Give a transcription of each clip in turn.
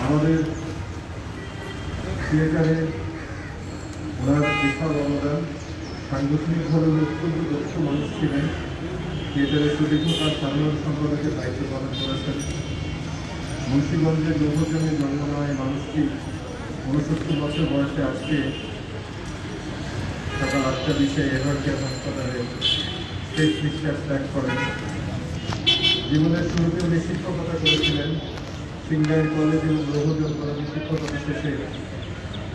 আমাদের থিয়েটারে ওনার বিশাল অবদান। সাংগঠনিকভাবে অত্যন্ত দক্ষ মানুষ ছিলেন। থিয়েটারের সুদীর্ঘ তার সাধারণ সম্পাদকের দায়িত্ব পালন করেছেন। মুন্সিগঞ্জের লৌহজমে জন্ম নেওয়া এই মানুষটি ৬৯ বছর বয়সে আজকে সকাল ৮টা ২০ এভারকেয়ার হাসপাতালে শেষ নিঃশ্বাস ত্যাগ করেন। জীবনের শুরুতে উনি শিক্ষকতা করেছিলেন। সিংগাইর কলেজ এবং লৌহজম কলেজে শিক্ষকতা শেষে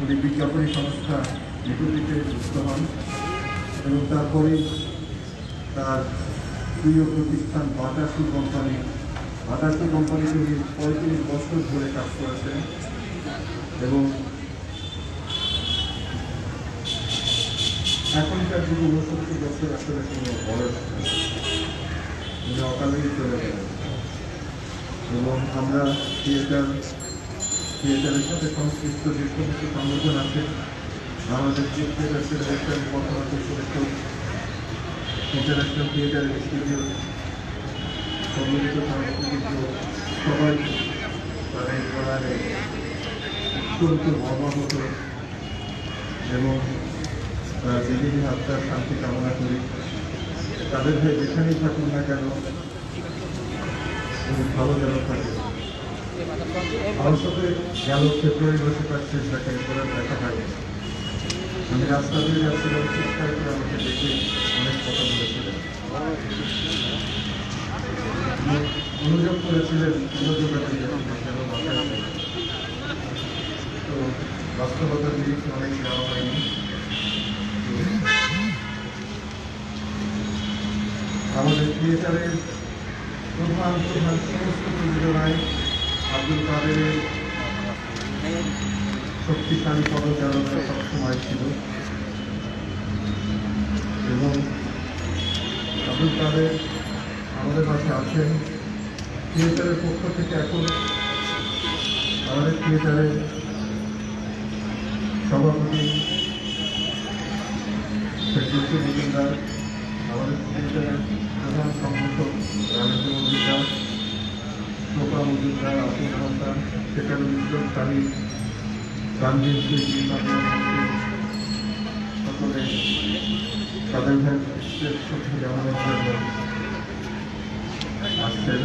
উনি বিজ্ঞাপনী সংস্থা নিকুতিতে যুক্ত হন এবং তারপরেই তার প্রিয় প্রতিষ্ঠান বাটাসু কোম্পানিতে উনি ৩৫ বছর ধরে কাজ করেছেন এবং এখনকার যুগে ৬৯ বছর আসলে কোনো বয়স উনি অকালেই চলে গেলেন। এবং আমরা থিয়েটারের সাথে সংশ্লিষ্ট যে সমস্ত সংগঠন আছে, আমাদের থিয়েটার ফেডারেশন, পথনাট্য পরিষদ, ইন্টারন্যাশনাল থিয়েটার ইনস্টিটিউট, সম্মিলিত সাংস্কৃতিক সবাই তাদের প্রণালে অত্যন্ত মর্মাহত এবং দিদির আত্মার শান্তি কামনা করি। তাদের ভাই যেখানেই থাকুন না কেন ভালো যেন থাকে। আমার সাথে গেল ফেব্রুয়ারি মাসে তার শেষ দেখা করে দেখা হয়। আমি রাস্তা দিয়ে যাচ্ছিলাম, চিৎকার করে আমাকে দেখে অনেক কথা বলেছিলেন, অনুযোগ করেছিলেন, তো বাস্তবতার নিরিখে অনেক যাওয়া হয়নি। আমাদের থিয়েটারের প্রধান সমস্ত প্রযোজনায় আব্দুল কাদেরের শক্তিশালী পদচারণা সবসময় ছিল এবং আব্দুল কাদের আমাদের কাছে আছেন। থিয়েটারের পক্ষ থেকে এখন আমাদের থিয়েটারের সভাপতি ফেরদৌসী মজুমদার, আমাদের থিয়েটারের প্রধান সংগঠক রামেন্দ্র মজুমদার, টোকা মজুমদার, আতুল হাসান, সেকারুল ইসলাম তালিম, গান্ধী শিল্পী, সকলে তাদের ভাই আমাদের জন্য আসছেন।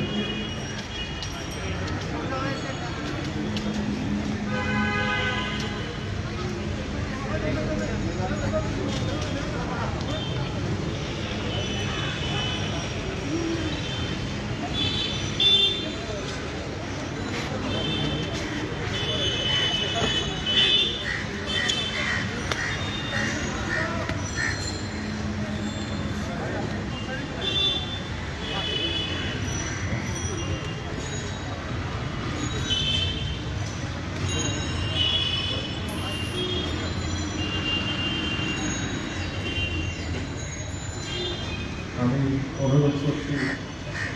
আমি অনুরোধ করছি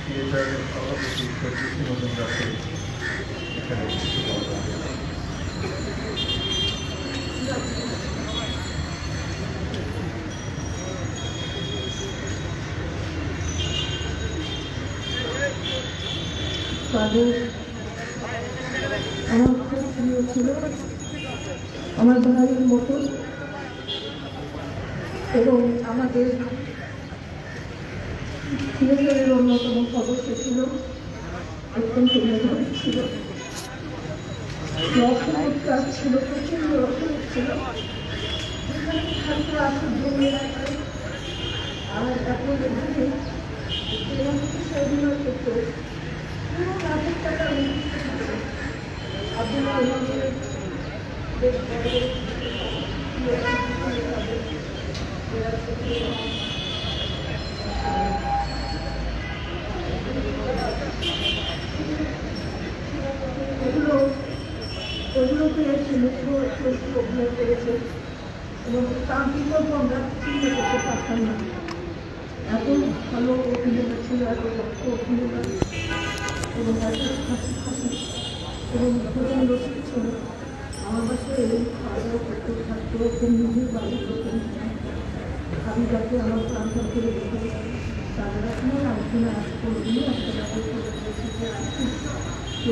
থিয়েটারের সভাপতি ফেরদৌসী মজুমদারকে এখানে কিছু বলবেন। আমার খুব প্রিয় ছিল, আমার ভাইয়ের মতো, এবং আমাদের থিয়েটারের অন্যতম সদস্য ছিল, অত্যন্ত মেধাবী ছিল, রসনের কাজ ছিল, প্রচন্ড রসনের ছিল, আসল জমিয়ে রাখায়। আর এখন এখানে অভিনয় করতে পুরো লাখের টাকা আব্দুল্লাহ রহমানের ওগুলো পেয়েছে, মুখ্য অভিনয় করেছে এবং তার বিকল্প আমরা চিন্তা করতে পারতাম না। এত ভালো অভিনেতা ছিল, এত দক্ষ অভিনেতা এবং এত হাসি এবং ভোজন রসিক ছিল। আমার বাসায় এই খাওয়া দাওয়া করতে থাকতো, খুব নিজের বাড়ি করতেন। আমি যাকে আমার প্রান্তর করে দেখে তাদের এখনো আলোচনা আসতে একটা ব্যাপার করে বলছি যে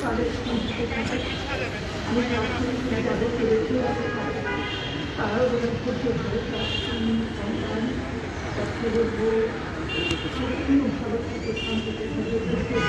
তাদের সন্তুষ্ট থাকে। আমি প্রার্থনা করি যাদেরকে রেখে আছে তারাও যেন খুশি হয়, তার সন্তান তার ছেলে বউ সত্যিও ভালো থাকে, শান্তিতে থাকে।